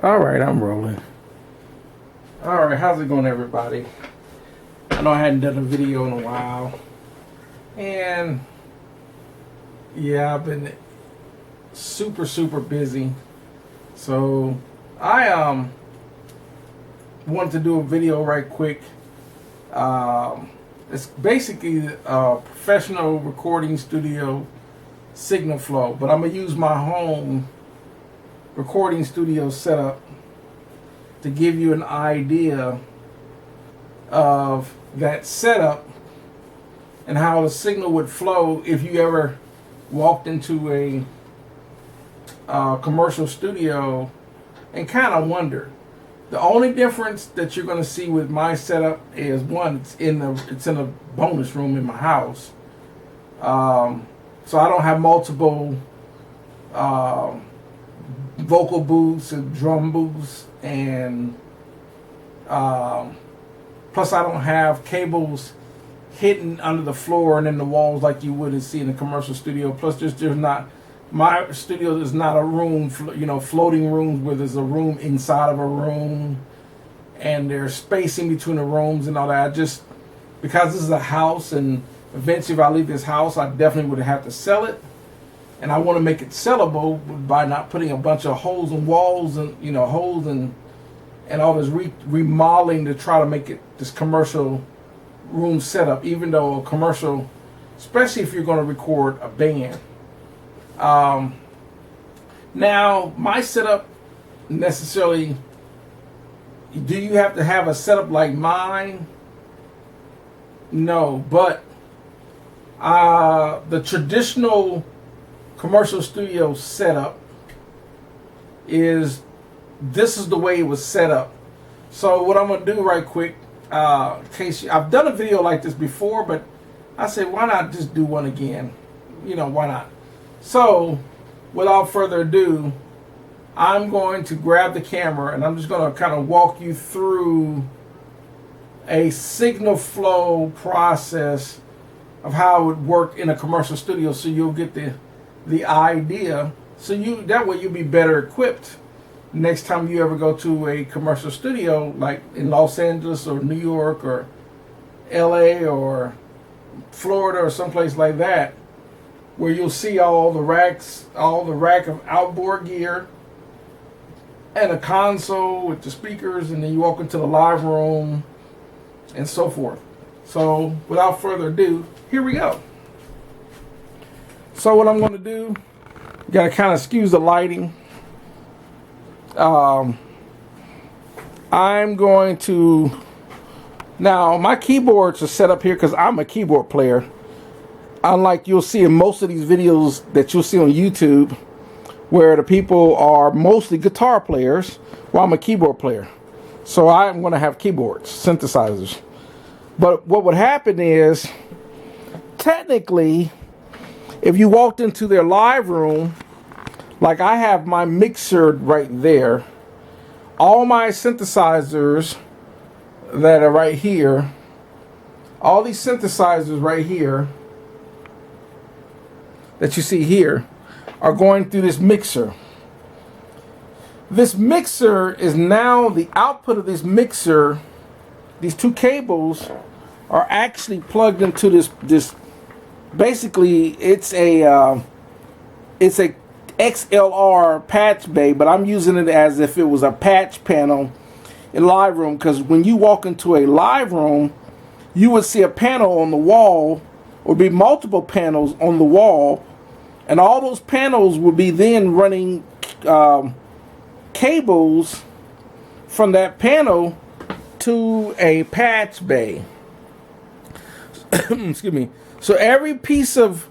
All right, I'm rolling. All right, how's it going, everybody? I know I hadn't done a video in a while, and yeah, I've been super busy. So I wanted to do a video right quick. It's basically a professional recording studio signal flow, but I'm gonna use my home recording studio setup to give you an idea of that setup and how the signal would flow if you ever walked into a commercial studio and kind of wondered. The only difference that you're going to see with my setup is one, it's in a bonus room in my house, so I don't have multiple vocal booths and drum booths, and plus I don't have cables hidden under the floor and in the walls like you would see in a commercial studio. Plus there's not, my studio is not a room, floating rooms where there's a room inside of a room and there's spacing between the rooms and all that. Because this is a house, and eventually if I leave this house I definitely would have to sell it, and I want to make it sellable by not putting a bunch of holes in walls and holes and all this remodeling to try to make it this commercial room setup. Even though a commercial, especially if you're going to record a band. Now my setup necessarily, do you have to have a setup like mine? No, but the traditional commercial studio setup is, this is the way it was set up. So what I'm gonna do right quick, in case I've done a video like this before, but I said why not just do one again? Why not? So without further ado, I'm going to grab the camera and I'm just going to kind of walk you through a signal flow process of how it would work in a commercial studio, so you'll get the idea, so that way you'll be better equipped next time you ever go to a commercial studio like in Los Angeles or New York or LA or Florida or someplace like that, where you'll see all the rack of outboard gear and a console with the speakers, and then you walk into the live room and so forth. So without further ado, here we go. So what I'm going to do, you got to kind of excuse the lighting. I'm going to, now my keyboards are set up here because I'm a keyboard player. Unlike you'll see in most of these videos that you'll see on YouTube, where the people are mostly guitar players, while I'm a keyboard player. So I'm going to have keyboards, synthesizers. But what would happen is, technically, if you walked into their live room, like I have my mixer right there, all my synthesizers that are right here, all these synthesizers right here that you see here are going through this mixer. This mixer is now, the output of this mixer, these two cables are actually plugged into this basically it's a XLR patch bay, but I'm using it as if it was a patch panel in live room, because when you walk into a live room you would see a panel on the wall, or be multiple panels on the wall, and all those panels will be then running cables from that panel to a patch bay. Excuse me. So every piece of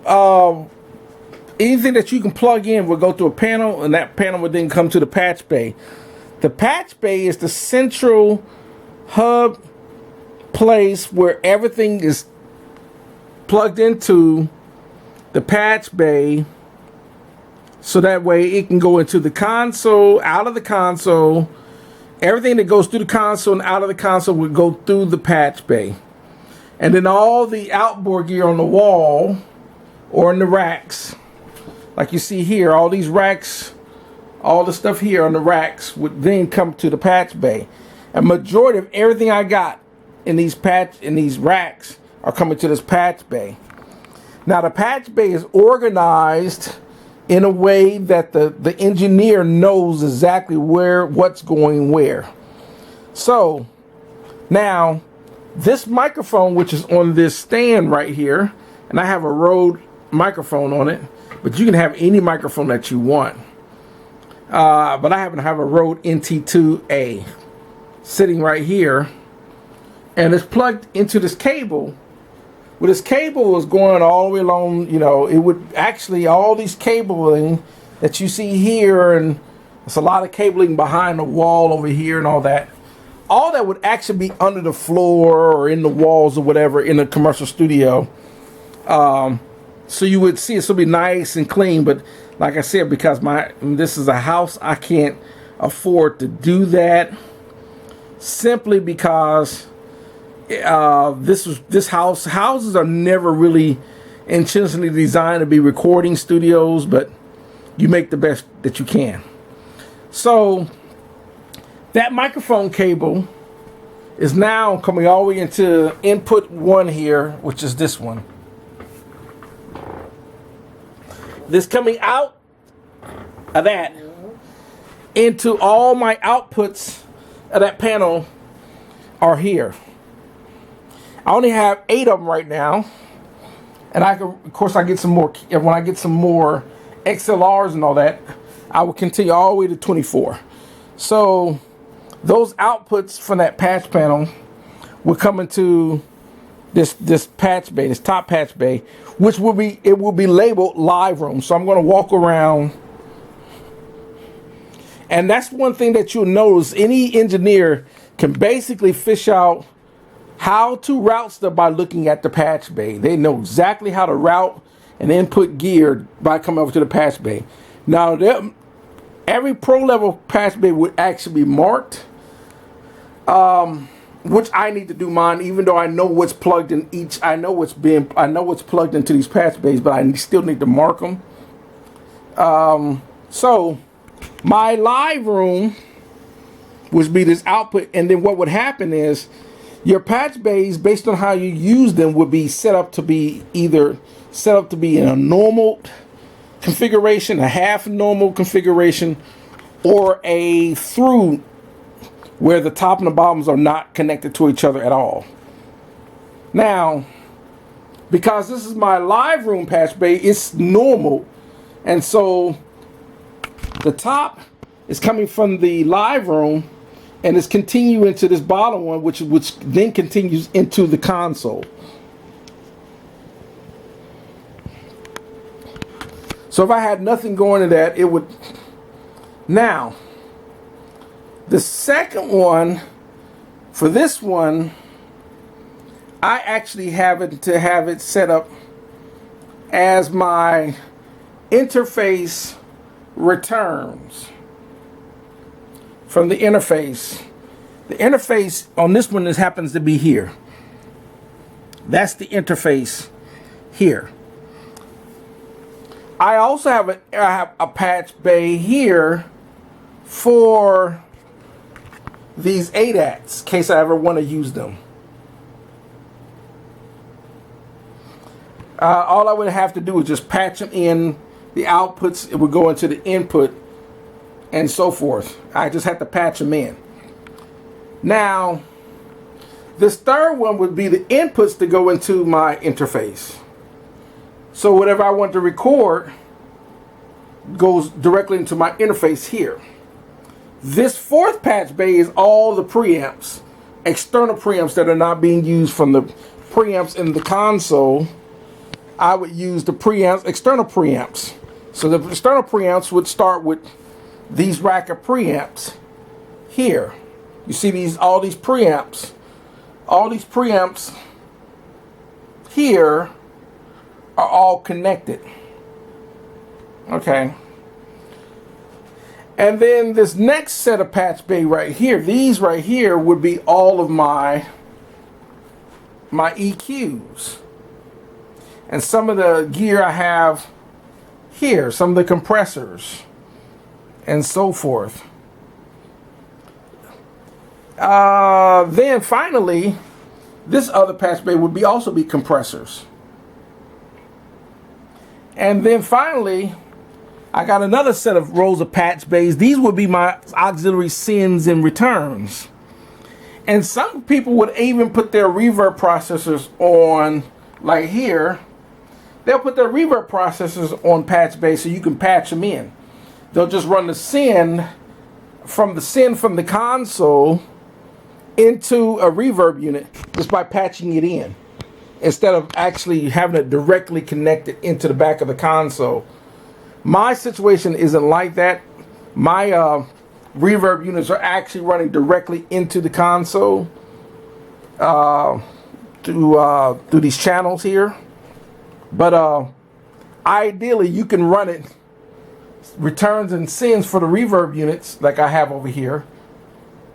anything that you can plug in will go through a panel, and that panel would then come to the patch bay. The patch bay is the central hub place where everything is plugged into the patch bay, so that way it can go into the console, out of the console. Everything that goes through the console and out of the console would go through the patch bay. And then all the outboard gear on the wall or in the racks, like you see here, all these racks all the stuff here on the racks would then come to the patch bay. A majority of everything I got in these racks are coming to this patch bay. Now the patch bay is organized in a way that the engineer knows exactly what's going where. So now this microphone, which is on this stand right here, and I have a Rode microphone on it, but you can have any microphone that you want. But I happen to have a Rode NT2A sitting right here, and it's plugged into this cable. Well, this cable is going all the way along, you know, it would actually, all these cabling that you see here, and there's a lot of cabling behind the wall over here and all that would actually be under the floor or in the walls or whatever in a commercial studio. So you would see it will be nice and clean, but like I said, because this is a house, I can't afford to do that, simply because houses are never really intentionally designed to be recording studios, but you make the best that you can. So that microphone cable is now coming all the way into input 1 here, which is this one. This coming out of that into all my outputs of that panel are here. I only have 8 of them right now, and of course I get some more. When I get some more XLRs and all that, I will continue all the way to 24. So those outputs from that patch panel will come into this patch bay, this top patch bay, which will be labeled live room. So I'm going to walk around, and that's one thing that you'll notice. Any engineer can basically fish out how to route stuff by looking at the patch bay. They know exactly how to route and input gear by coming over to the patch bay. Now, every pro level patch bay would actually be marked, which I need to do mine, even though I know what's plugged in each. I know what's plugged into these patch bays, but I still need to mark them. So my live room would be this output, and then what would happen is your patch bays, based on how you use them, would be set up to be either in a normal configuration, a half normal configuration, or a through, where the top and the bottoms are not connected to each other at all. Now, because this is my live room patch bay, it's normal, and so the top is coming from the live room, and it's continuing to this bottom one, which then continues into the console. So if I had nothing going to that, it would. Now, the second one, for this one, I actually have it set up as my interface returns from the interface. The interface on this one happens to be here. That's the interface here. I also have a patch bay here for these ADATs, in case I ever want to use them. All I would have to do is just patch them in. The outputs, it would go into the input and so forth. I just have to patch them in. Now, this third one would be the inputs to go into my interface. So whatever I want to record goes directly into my interface here. This fourth patch bay is all the preamps, external preamps that are not being used from the preamps in the console. I would use the preamps, external preamps. So the external preamps would start with these rack of preamps here. You see all these preamps here are all connected. Okay. And then this next set of patch bay right here, these right here would be all of my EQs. And some of the gear I have here, some of the compressors and so forth. Then finally, this other patch bay would also be compressors. And then finally, I got another set of rows of patch bays. These would be my auxiliary sends and returns. And some people would even put their reverb processors on, like here. They'll put their reverb processors on patch bays so you can patch them in. They'll just run the send from the console into a reverb unit just by patching it in, instead of actually having it directly connected into the back of the console. My situation isn't like that. My reverb units are actually running directly into the console through these channels here. But ideally, you can run it returns and sends for the reverb units, like I have over here,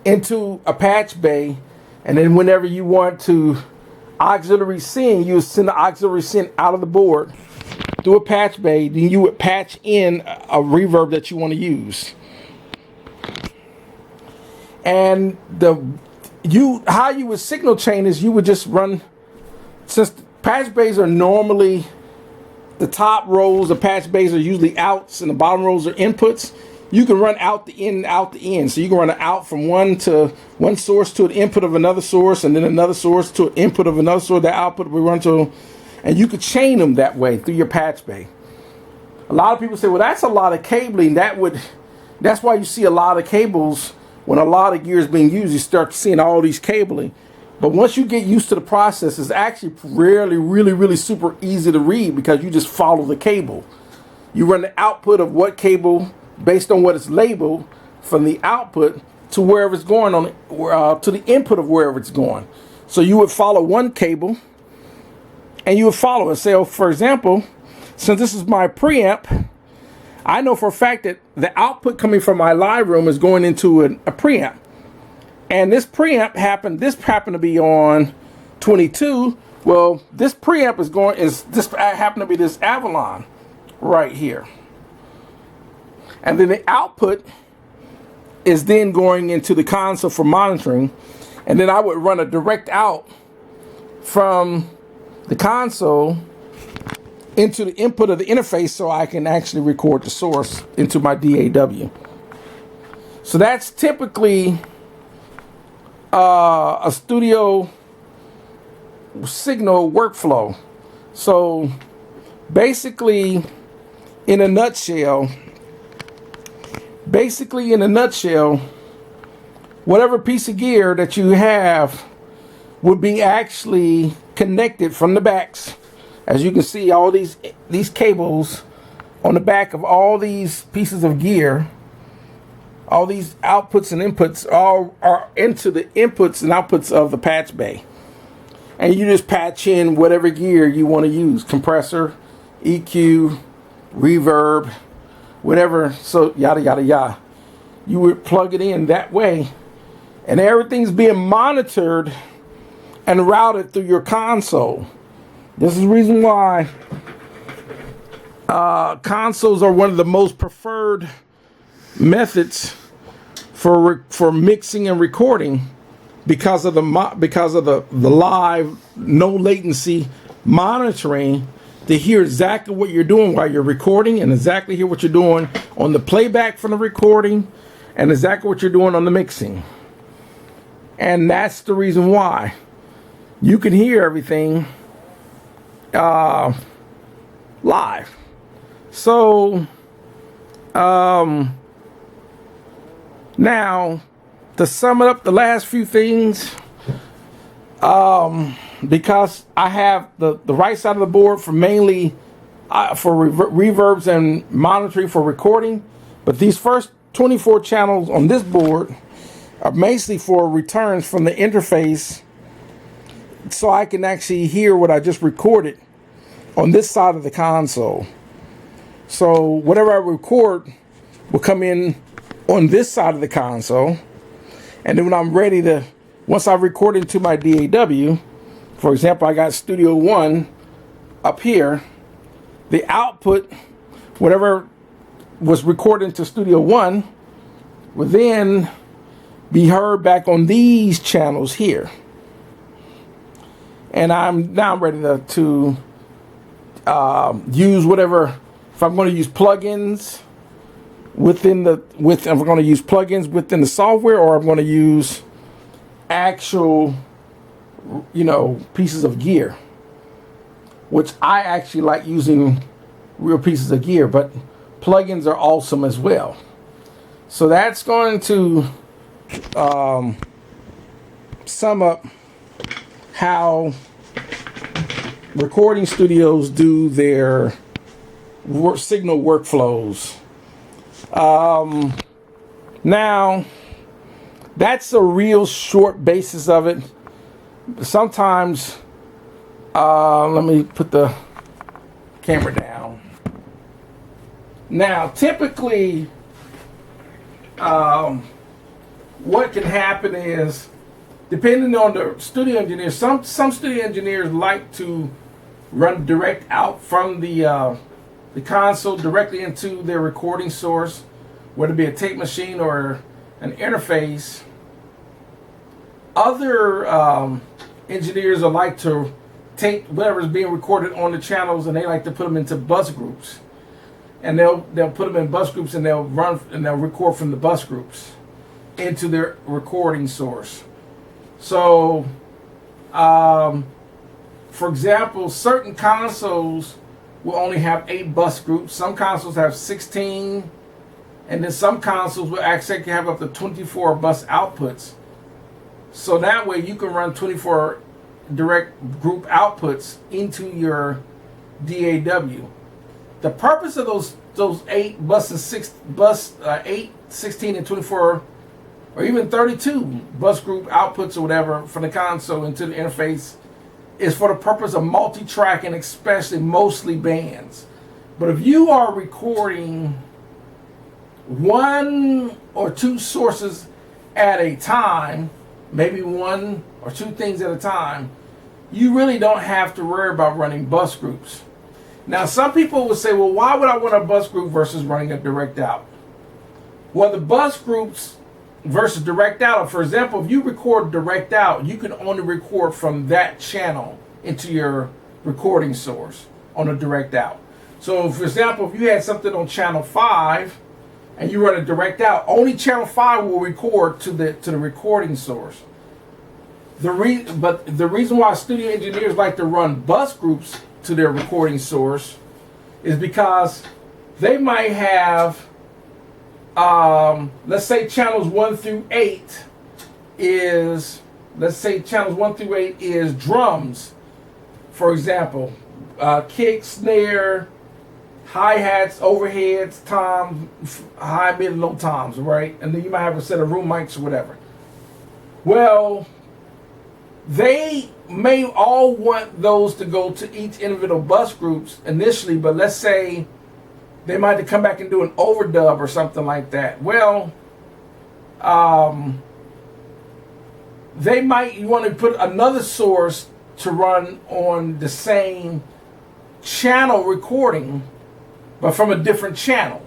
into a patch bay, and then whenever you want to auxiliary send, you send the auxiliary send out of the board through a patch bay. Then you would patch in a reverb that you want to use. And how you would signal chain is you would just run, since patch bays are normally, the top rows of patch bays are usually outs and the bottom rows are inputs. You can run out the in, out the in. So you can run an out from one source to an input of another source, and then another source to an input of another source. That output we run to, and you could chain them that way through your patch bay. A lot of people say, well, that's a lot of cabling. That's why you see a lot of cables when a lot of gear is being used. You start seeing all these cabling. But once you get used to the process, it's actually really super easy to read, because you just follow the cable. You run the output of what cable based on what it's labeled from the output to wherever it's going on, to the input of wherever it's going. So you would follow one cable and you would follow it. Say, for example, since this is my preamp, I know for a fact that the output coming from my live room is going into a preamp. And this preamp happened to be on 22. Well, this preamp happened to be this Avalon right here. And then the output is then going into the console for monitoring. And then I would run a direct out from the console into the input of the interface so I can actually record the source into my DAW. So that's typically a studio signal workflow. So basically, in a nutshell, whatever piece of gear that you have would be actually connected from the backs. As you can see, all these cables on the back of all these pieces of gear, all these outputs and inputs all are into the inputs and outputs of the patch bay. And you just patch in whatever gear you want to use, compressor, EQ, reverb, whatever, so yada yada yada. You would plug it in that way, and everything's being monitored and routed through your console. This is the reason why consoles are one of the most preferred methods for mixing and recording, because of the live, no latency monitoring to hear exactly what you're doing while you're recording, and exactly hear what you're doing on the playback from the recording, and exactly what you're doing on the mixing. And that's the reason why you can hear everything live. So now, to sum it up, the last few things, because I have the right side of the board for mainly for reverbs and monitoring for recording, but these first 24 channels on this board are basically for returns from the interface, so I can actually hear what I just recorded on this side of the console. So whatever I record will come in on this side of the console, and then when I'm ready to, once I record into my DAW, for example, I got Studio One up here, the output, whatever was recorded into Studio One will then be heard back on these channels here. And I'm now ready to use whatever. If I'm going to use plugins within the I'm going to use plugins within the software, or I'm going to use actual, pieces of gear, which I actually like using real pieces of gear, but plugins are awesome as well. So that's going to sum up how recording studios do their signal workflows. Now, that's a real short basis of it. Sometimes, let me put the camera down. Now, typically, what can happen is, depending on the studio engineer, some studio engineers like to run direct out from the console directly into their recording source, whether it be a tape machine or an interface. Other engineers are like to take whatever is being recorded on the channels and they like to put them into bus groups, and they'll put them in bus groups and they'll record from the bus groups into their recording source. So, for example, certain consoles will only have 8 bus groups. Some consoles have 16, and then some consoles will actually have up to 24 bus outputs. So that way you can run 24 direct group outputs into your DAW. The purpose of those 8 buses, 8, 16, and 24, or even 32 bus group outputs or whatever from the console into the interface, is for the purpose of multi-tracking, especially mostly bands. But if you are recording 1 or 2 sources at a time, maybe 1 or 2 things at a time, you really don't have to worry about running bus groups. Now, some people will say, well, why would I want a bus group versus running a direct out? Well, the bus groups versus direct out, for example, if you record direct out, you can only record from that channel into your recording source on a direct out. So, for example, if you had something on channel 5 and you run a direct out, only channel 5 will record to the recording source. But the reason why studio engineers like to run bus groups to their recording source is because they might have, let's say channels 1 through 8 is drums, for example, kick, snare, hi-hats, overheads, toms, high, mid, and low toms, right? And then you might have a set of room mics or whatever. Well, they may all want those to go to each individual bus groups initially, but let's say they might come back and do an overdub or something like that. Well, they might want to put another source to run on the same channel recording, but from a different channel.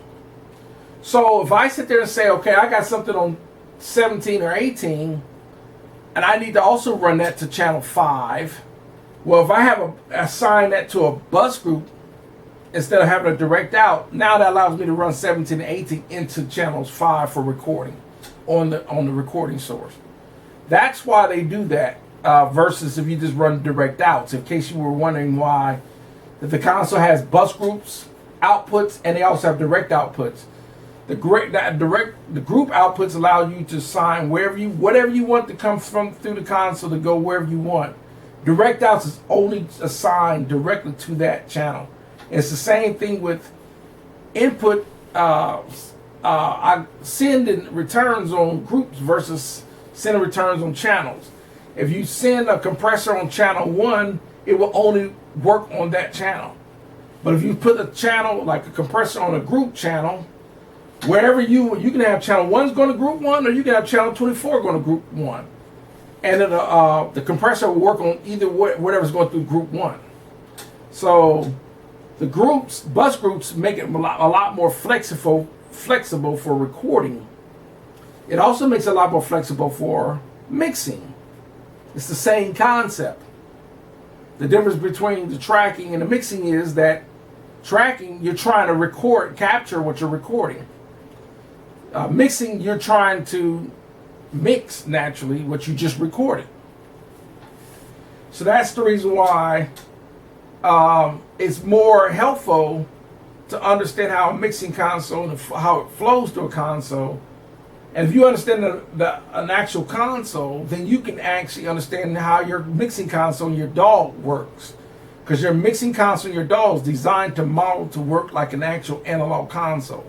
So if I sit there and say, okay, I got something on 17 or 18, and I need to also run that to channel 5. Well, if I have assign that to a bus group instead of having a direct out, now that allows me to run 17 and 18 into channels 5 for recording on the recording source. That's why they do that versus if you just run direct outs. In case you were wondering why, that the console has bus groups outputs and they also have direct outputs. The group outputs allow you to assign whatever you want to come from through the console to go wherever you want. Direct outs is only assigned directly to that channel. It's the same thing with input. I send and returns on groups versus send and returns on channels. If you send a compressor on channel 1, it will only work on that channel. But if you put a channel like a compressor on a group channel, wherever you can have channel 1's going to group 1, or you can have channel 24 going to group 1, and then the compressor will work on either whatever's going through group 1. So The bus groups make it a lot more flexible for recording. It also makes it a lot more flexible for mixing. It's the same concept. The difference between the tracking and the mixing is that tracking, you're trying to capture what you're recording. Mixing, you're trying to mix naturally what you just recorded. So that's the reason why it's more helpful to understand how a mixing console and how it flows to a console. And if you understand an actual console, then you can actually understand how your mixing console and your DAW works. Because your mixing console and your DAW is designed to model to work like an actual analog console.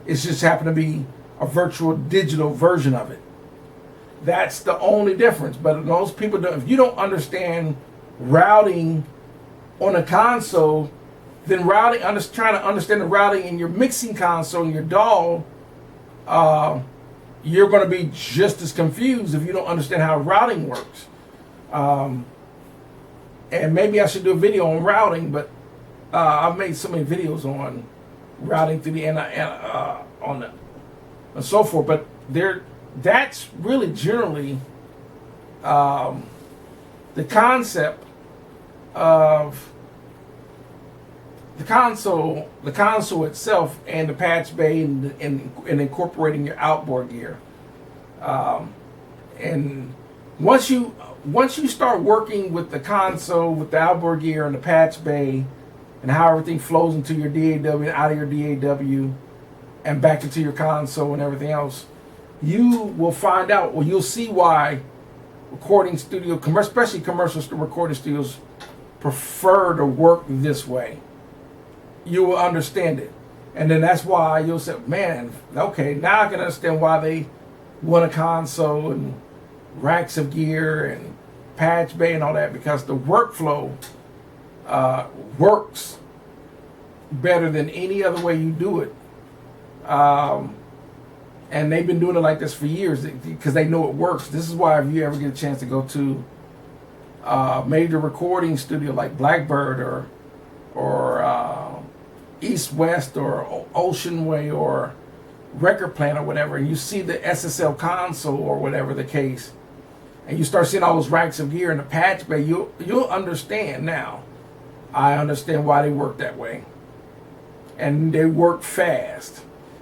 It's just happened to be a virtual digital version of it. That's the only difference. But most people don't. If you don't understand routing on a console, then trying to understand the routing in your mixing console and your DAW, you're going to be just as confused if you don't understand how routing works. And maybe I should do a video on routing, but I've made so many videos on routing through the on the and so forth. But that's really generally the concept of the console itself, and the patch bay, and incorporating your outboard gear. And once you start working with the console, with the outboard gear and the patch bay, and how everything flows into your DAW and out of your DAW and back into your console and everything else, you will find out, or you'll see why recording studio, especially commercial recording studios, prefer to work this way. You will understand it. And then that's why you'll say, man, okay, now I can understand why they want a console and racks of gear and patch bay and all that, because the workflow works better than any other way you do it. And they've been doing it like this for years because they know it works. This is why if you ever get a chance to go to a major recording studio like Blackbird or East West or Ocean Way or Record Plant or whatever, and you see the SSL console or whatever the case, and you start seeing all those racks of gear in the patch bay, you'll understand now. I understand why they work that way. And they work fast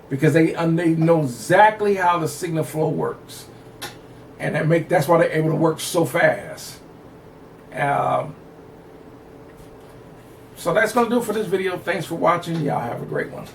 because they know exactly how the signal flow works. And that's why they're able to work so fast. So that's going to do it for this video. Thanks for watching. Y'all have a great one.